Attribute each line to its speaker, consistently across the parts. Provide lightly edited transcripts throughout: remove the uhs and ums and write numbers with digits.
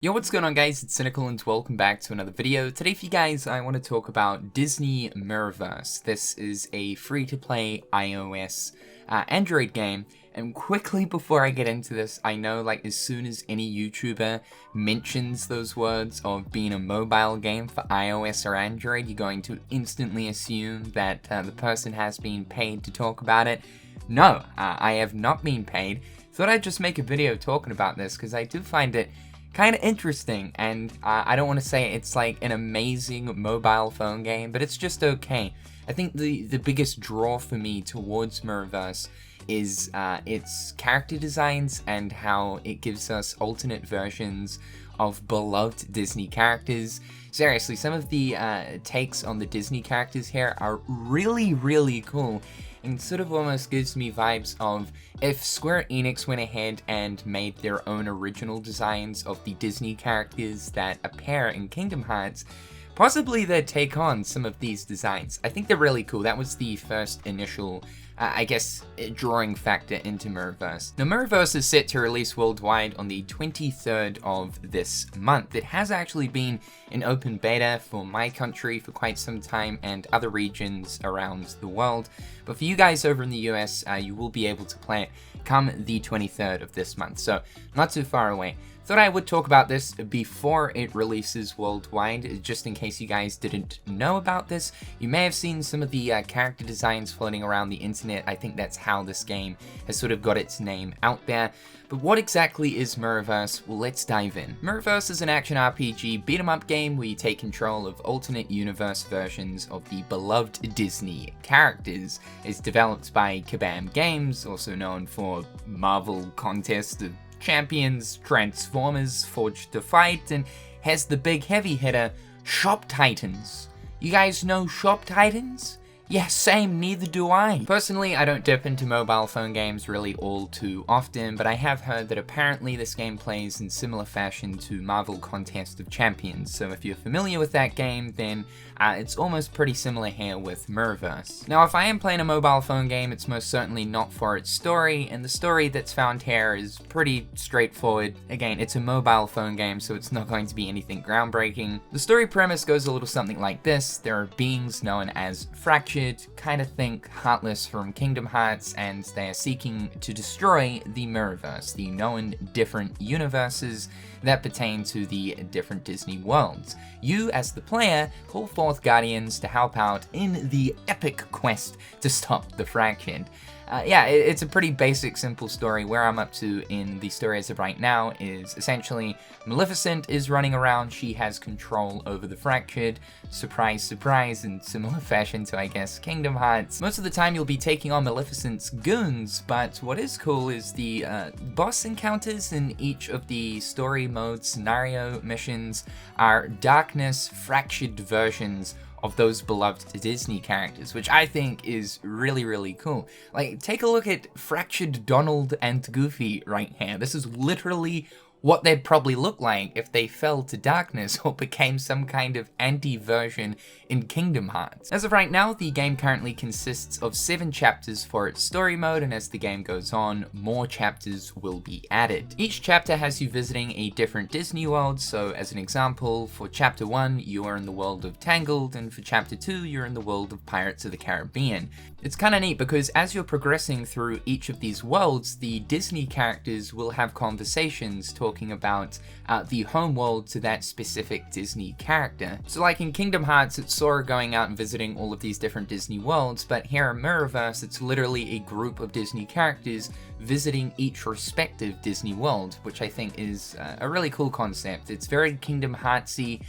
Speaker 1: Yo, what's going on guys, it's Cynical and welcome back to another video. Today for you guys, I want to talk about Disney Mirrorverse. This is a free-to-play iOS Android game, and quickly before I get into this, I know like as soon as any YouTuber mentions those words of being a mobile game for iOS or Android, you're going to instantly assume that the person has been paid to talk about it. No, I have not been paid. Thought I'd just make a video talking about this because I do find it kind of interesting, and I don't want to say it's like an amazing mobile phone game, but it's just okay. I think the biggest draw for me towards Mirrorverse is its character designs and how it gives us alternate versions of beloved Disney characters. Seriously, some of the takes on the Disney characters here are really cool, and sort of almost gives me vibes of if Square Enix went ahead and made their own original designs of the Disney characters that appear in Kingdom Hearts. Possibly they'd take on some of these designs. I think they're really cool. That was the first initial, I guess, drawing factor into Mirrorverse. Now, Mirrorverse is set to release worldwide on the 23rd of this month. It has actually been in open beta for my country for quite some time and other regions around the world. But for you guys over in the US, you will be able to play it come the 23rd of this month, so not too far away. Thought I would talk about this before it releases worldwide, just in case you guys didn't know about this. You may have seen some of the character designs floating around the internet. I think that's how this game has sort of got its name out there. But what exactly is Mirrorverse? Well, let's dive in. Mirrorverse is an action RPG beat-em-up game where you take control of alternate universe versions of the beloved Disney characters. It's developed by Kabam Games, also known for Marvel Contest of Champions, Transformers, Forged to Fight, and has the big heavy hitter, Shop Titans. You guys know Shop Titans? Yeah, same, neither do I. Personally, I don't dip into mobile phone games really all too often, but I have heard that apparently this game plays in similar fashion to Marvel Contest of Champions, so if you're familiar with that game, then it's almost pretty similar here with Mirrorverse. Now, if I am playing a mobile phone game, it's most certainly not for its story, and the story that's found here is pretty straightforward. Again, it's a mobile phone game, so it's not going to be anything groundbreaking. The story premise goes a little something like this. There are beings known as Fractured, kind of think Heartless from Kingdom Hearts, and they are seeking to destroy the Mirrorverse, the known different universes that pertain to the different Disney worlds. You, as the player, call forth Guardians to help out in the epic quest to stop the Fractured. Yeah, it's a pretty basic, simple story. Where I'm up to in the story as of right now is essentially Maleficent is running around. She has control over the Fractured. Surprise, surprise, in similar fashion to, I guess, Kingdom Hearts. Most of the time you'll be taking on Maleficent's goons, but what is cool is the boss encounters in each of the story mode scenario missions are darkness fractured versions of those beloved Disney characters, which I think is really cool. Like, take a look at Fractured Donald and Goofy right here. This is literally what they'd probably look like if they fell to darkness or became some kind of anti-version in Kingdom Hearts. As of right now, the game currently consists of 7 chapters for its story mode, and as the game goes on, more chapters will be added. Each chapter has you visiting a different Disney world, so as an example, for chapter 1, you are in the world of Tangled, and for chapter 2, you're in the world of Pirates of the Caribbean. It's kind of neat because as you're progressing through each of these worlds, the Disney characters will have conversations talking about the home world to that specific Disney character. So like in Kingdom Hearts, it's Sora going out and visiting all of these different Disney worlds, but here in Mirrorverse, it's literally a group of Disney characters visiting each respective Disney world, which I think is a really cool concept. It's very Kingdom Heartsy,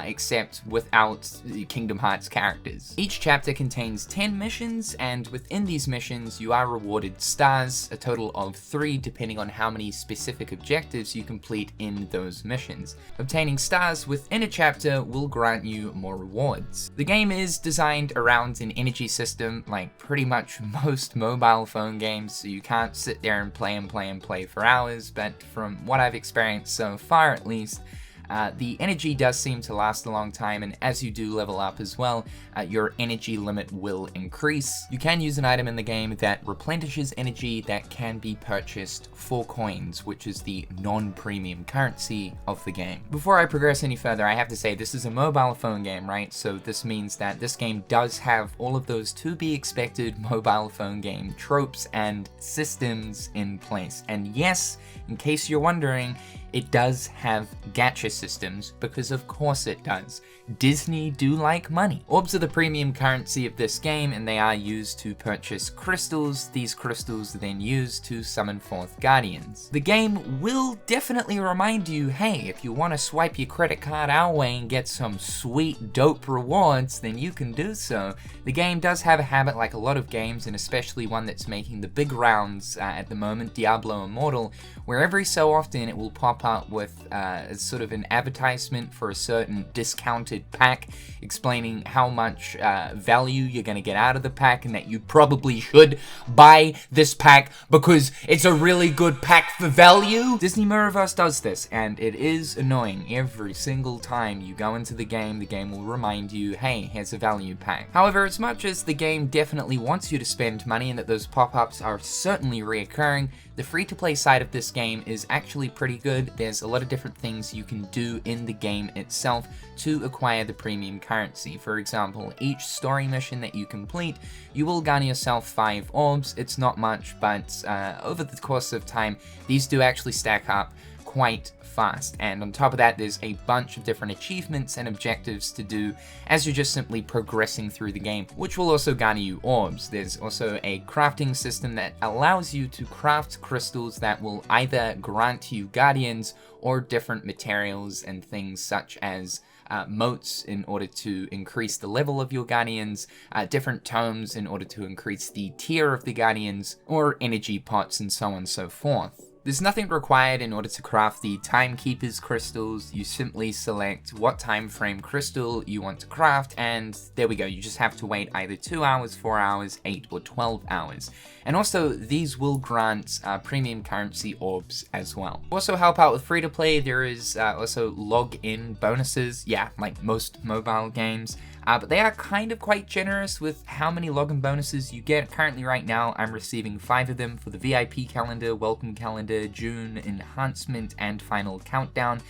Speaker 1: except without the Kingdom Hearts characters. Each chapter contains 10 missions, and within these missions you are rewarded stars, a total of 3 depending on how many specific objectives you complete in those missions. Obtaining stars within a chapter will grant you more rewards. The game is designed around an energy system like pretty much most mobile phone games, so you can't sit there and play for hours, but from what I've experienced so far at least, The energy does seem to last a long time, and as you do level up as well, your energy limit will increase. You can use an item in the game that replenishes energy that can be purchased for coins, which is the non-premium currency of the game. Before I progress any further, I have to say this is a mobile phone game, right? So this means that this game does have all of those to be expected mobile phone game tropes and systems in place. And yes, in case you're wondering, it does have gacha systems, because of course it does. Disney do like money. Orbs are the premium currency of this game, and they are used to purchase crystals. These crystals are then used to summon forth guardians. The game will definitely remind you, hey, if you want to swipe your credit card our way and get some sweet dope rewards, then you can do so. The game does have a habit, like a lot of games, and especially one that's making the big rounds at the moment, Diablo Immortal, where every so often it will pop up with sort of an advertisement for a certain discounted pack, explaining how much value you're going to get out of the pack, and that you probably should buy this pack because it's a really good pack for value. Disney Mirrorverse does this, and it is annoying. Every single time you go into the game will remind you, hey, here's a value pack. However, as much as the game definitely wants you to spend money and that those pop-ups are certainly reoccurring, the free-to-play side of this game is actually pretty good. There's a lot of different things you can do in the game itself to acquire the premium currency. For example, each story mission that you complete, you will garner yourself 5 orbs. It's not much, but over the course of time, these do actually stack up quite fast. And on top of that, there's a bunch of different achievements and objectives to do as you're just simply progressing through the game, which will also garner you orbs. There's also a crafting system that allows you to craft crystals that will either grant you guardians or different materials and things such as motes in order to increase the level of your guardians, different tomes in order to increase the tier of the guardians, or energy pots and so on and so forth. There's nothing required in order to craft the Timekeeper's crystals. You simply select what time frame crystal you want to craft, and there we go. You just have to wait either 2 hours, 4 hours, 8 or 12 hours. And also, these will grant premium currency orbs as well. Also help out with free-to-play, there is also log-in bonuses. Yeah, like most mobile games. But they are kind of quite generous with how many login bonuses you get. Currently right now, I'm receiving 5 of them for the VIP calendar, welcome calendar, June enhancement, and final countdown.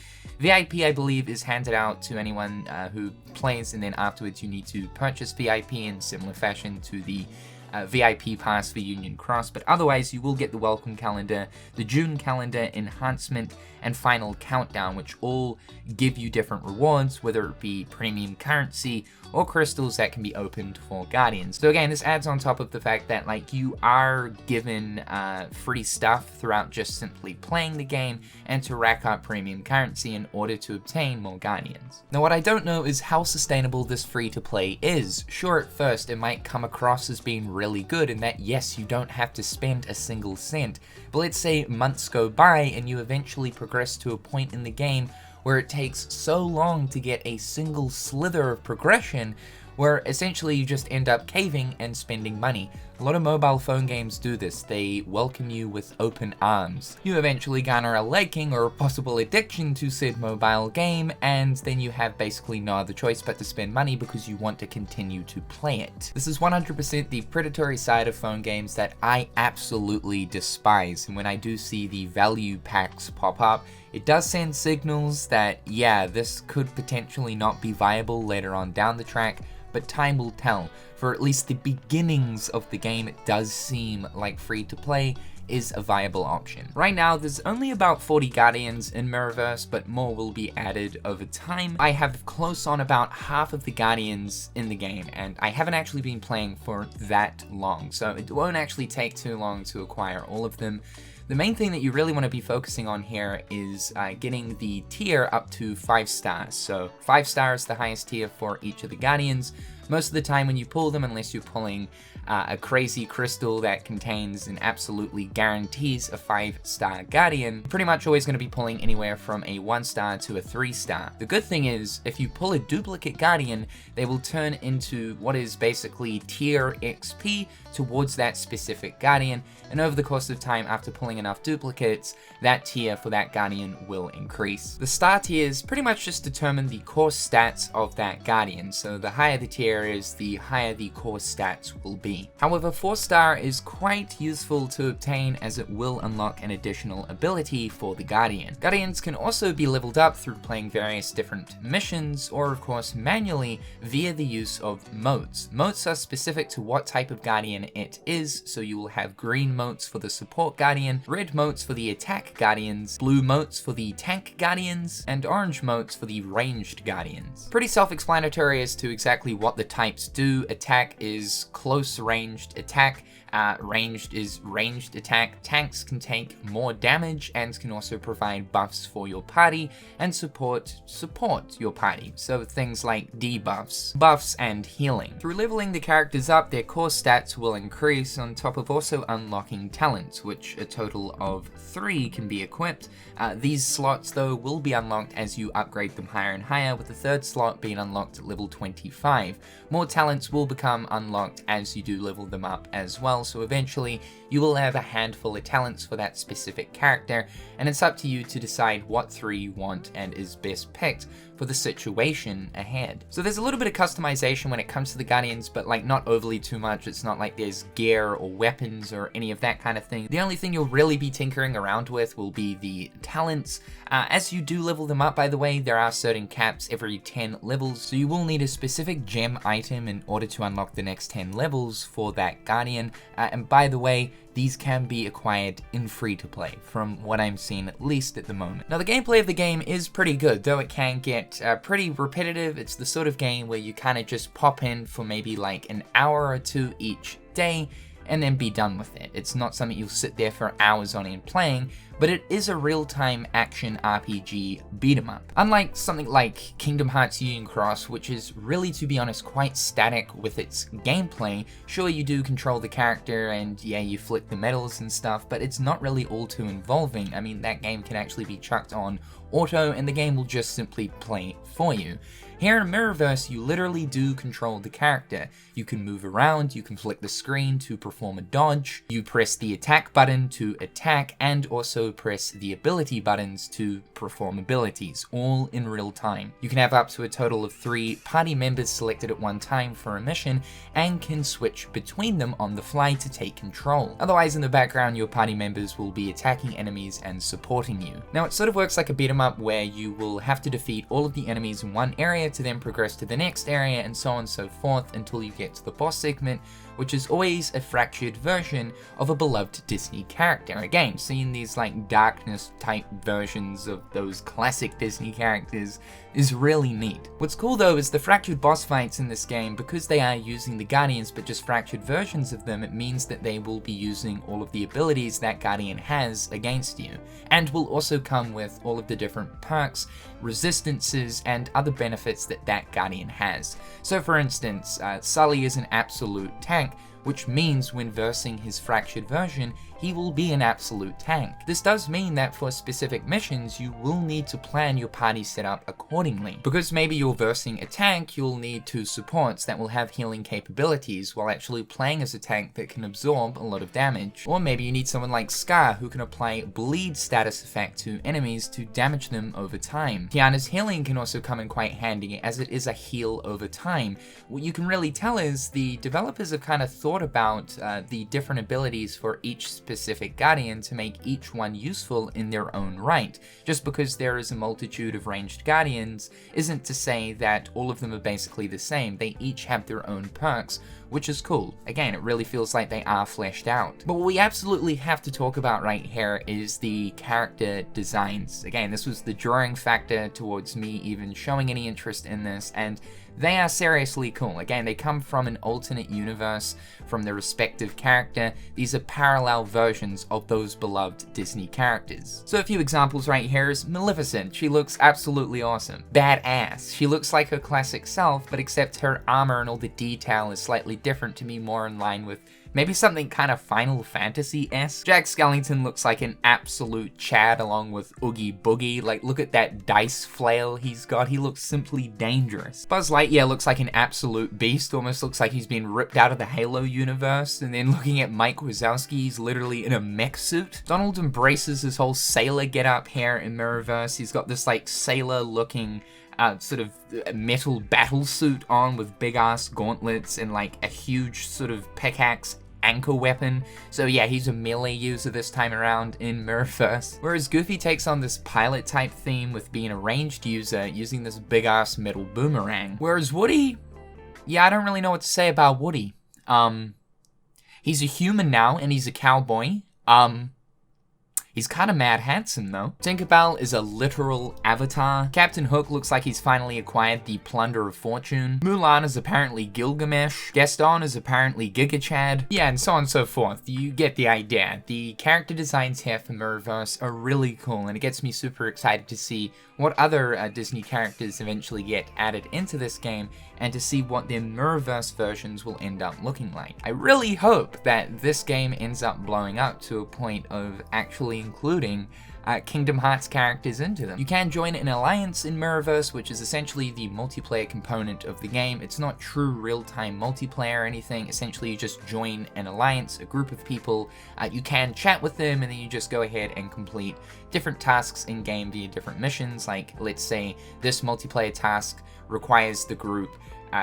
Speaker 1: VIP, I believe, is handed out to anyone who plays, and then afterwards you need to purchase VIP in similar fashion to the VIP pass for Union Cross, but otherwise you will get the welcome calendar, the June calendar, enhancement, and final countdown, which all give you different rewards, whether it be premium currency or crystals that can be opened for guardians. So again, this adds on top of the fact that like you are given free stuff throughout just simply playing the game and to rack up premium currency in order to obtain more guardians. Now what I don't know is how sustainable this free to play is. Sure, at first it might come across as being really good in that yes, you don't have to spend a single cent, but let's say months go by and you eventually progress to a point in the game where it takes so long to get a single slither of progression where essentially you just end up caving and spending money. A lot of mobile phone games do this. They welcome you with open arms. You eventually garner a liking or a possible addiction to said mobile game, and then you have basically no other choice but to spend money because you want to continue to play it. This is 100% the predatory side of phone games that I absolutely despise, and when I do see the value packs pop up, it does send signals that, yeah, this could potentially not be viable later on down the track, but time will tell. For at least the beginnings of the game, it does seem like free-to-play is a viable option. Right now, there's only about 40 Guardians in Mirrorverse, but more will be added over time. I have close on about half of the Guardians in the game, and I haven't actually been playing for that long, so it won't actually take too long to acquire all of them. The main thing that you really want to be focusing on here is getting the tier up to 5 stars. So 5 stars, the highest tier for each of the Guardians. Most of the time when you pull them, unless you're pulling a crazy crystal that contains and absolutely guarantees a 5-star Guardian, pretty much always going to be pulling anywhere from a 1-star to a 3-star. The good thing is, if you pull a duplicate Guardian, they will turn into what is basically tier XP towards that specific Guardian, and over the course of time, after pulling enough duplicates, that tier for that Guardian will increase. The star tiers pretty much just determine the core stats of that Guardian, so the higher the tier is, the higher the core stats will be. However, 4-star is quite useful to obtain as it will unlock an additional ability for the Guardian. Guardians can also be leveled up through playing various different missions, or of course manually via the use of motes. Motes are specific to what type of Guardian it is, so you will have green motes for the support Guardian, red motes for the attack Guardians, blue motes for the tank Guardians, and orange motes for the ranged Guardians. Pretty self-explanatory as to exactly what the types do. Attack is close ranged attack, ranged is ranged attack. Tanks can take more damage and can also provide buffs for your party, and support your party, so things like debuffs, buffs, and healing. Through leveling the characters up, their core stats will increase on top of also unlocking talents, which a total of 3 can be equipped. These slots though will be unlocked as you upgrade them higher and higher, with the 3rd slot being unlocked at level 25. More talents will become unlocked as you do level them up as well, so eventually you will have a handful of talents for that specific character, and it's up to you to decide what 3 you want and is best picked for the situation ahead. So there's a little bit of customization when it comes to the Guardians, but like not overly too much. It's not like there's gear or weapons or any of that kind of thing. The only thing you'll really be tinkering around with will be the talents. As you do level them up, by the way, there are certain caps every 10 levels, so you will need a specific gem item in order to unlock the next 10 levels for that Guardian. And by the way, these can be acquired in free-to-play, from what I'm seeing at least at the moment. Now, the gameplay of the game is pretty good, though it can get pretty repetitive. It's the sort of game where you kind of just pop in for maybe like an hour or 2 each day, and then be done with it. It's not something you'll sit there for hours on end playing, but it is a real-time action RPG beat-em-up. Unlike something like Kingdom Hearts Union Cross, which is really, to be honest, quite static with its gameplay. Sure, you do control the character, and yeah, you flick the medals and stuff, but it's not really all too involving. I mean, that game can actually be chucked on auto, and the game will just simply play for you. Here in Mirrorverse, you literally do control the character. You can move around, you can flick the screen to perform a dodge, you press the attack button to attack, and also press the ability buttons to perform abilities, all in real time. You can have up to a total of 3 party members selected at one time for a mission, and can switch between them on the fly to take control. Otherwise, in the background, your party members will be attacking enemies and supporting you. Now, it sort of works like a beat 'em up where you will have to defeat all of the enemies in one area to then progress to the next area, and so on and so forth until you get to the boss segment, which is always a fractured version of a beloved Disney character. Again, seeing these like darkness type versions of those classic Disney characters is really neat. What's cool though is the fractured boss fights in this game, because they are using the Guardians but just fractured versions of them, it means that they will be using all of the abilities that Guardian has against you, and will also come with all of the different perks, resistances, and other benefits that that Guardian has. So for instance, Sully is an absolute tank, which means when versing his fractured version, he will be an absolute tank. This does mean that for specific missions, you will need to plan your party setup accordingly. Because maybe you're versing a tank, you'll need 2 supports that will have healing capabilities, while actually playing as a tank that can absorb a lot of damage. Or maybe you need someone like Scar, who can apply bleed status effect to enemies to damage them over time. Tiana's healing can also come in quite handy, as it is a heal over time. What you can really tell is the developers have kind of thought about the different abilities for each specific Guardian to make each one useful in their own right. Just because there is a multitude of ranged Guardians isn't to say that all of them are basically the same. They each have their own perks, which is cool. Again, it really feels like they are fleshed out. But what we absolutely have to talk about right here is the character designs. Again, this was the drawing factor towards me even showing any interest in this, and they are seriously cool. Again, they come from an alternate universe from the respective character. These are parallel versions of those beloved Disney characters. So a few examples right here is Maleficent. She looks absolutely awesome. Badass. She looks like her classic self, but except her armor and all the detail is slightly different to me, more in line with maybe something kind of Final Fantasy-esque. Jack Skellington looks like an absolute Chad along with Oogie Boogie. Like, look at that dice flail he's got. He looks simply dangerous. Buzz Lightyear looks like an absolute beast. Almost looks like he's been ripped out of the Halo universe. And then looking at Mike Wazowski, he's literally in a mech suit. Donald embraces his whole sailor get-up here in Mirrorverse. He's got this, like, sailor-looking sort of metal battle suit on with big ass gauntlets and like a huge sort of pickaxe anchor weapon. So yeah, he's a melee user this time around in Mirrorverse. Whereas Goofy takes on this pilot type theme with being a ranged user using this big ass metal boomerang. Whereas Woody, yeah, I don't really know what to say about Woody. He's a human now and he's a cowboy. He's kind of mad handsome though. Tinkerbell is a literal avatar. Captain Hook looks like he's finally acquired the Plunder of Fortune. Mulan is apparently Gilgamesh. Gaston is apparently Giga Chad. Yeah, and so on and so forth. You get the idea. The character designs here for Mirrorverse are really cool, and it gets me super excited to see what other Disney characters eventually get added into this game, and to see what their Mirrorverse versions will end up looking like. I really hope that this game ends up blowing up to a point of actually including Kingdom Hearts characters into them. You can join an alliance in Mirrorverse, which is essentially the multiplayer component of the game. It's not true real-time multiplayer or anything. Essentially, you just join an alliance, a group of people. You can chat with them, and then you just go ahead and complete different tasks in-game via different missions. Like, let's say this multiplayer task requires the group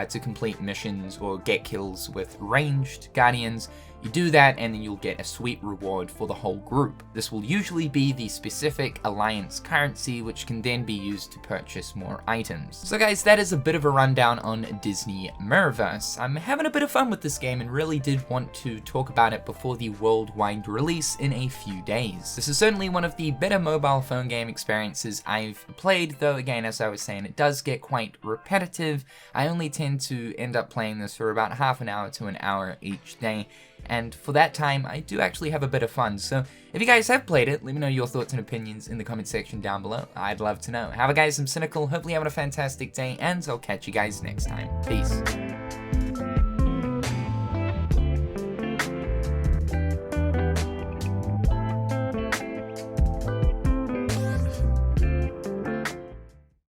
Speaker 1: to complete missions or get kills with ranged guardians. You do that and then you'll get a sweet reward for the whole group. This will usually be the specific alliance currency, which can then be used to purchase more items. So guys, that is a bit of a rundown on Disney Mirrorverse. I'm having a bit of fun with this game and really did want to talk about it before the worldwide release in a few days. This is certainly one of the better mobile phone game experiences I've played, though again, as I was saying, it does get quite repetitive. I only tend to end up playing this for about half an hour to an hour each day, and for that time, I do actually have a bit of fun. So if you guys have played it, let me know your thoughts and opinions in the comment section down below. I'd love to know. Have a guys, I'm Cynical, hopefully having a fantastic day, and I'll catch you guys next time. Peace.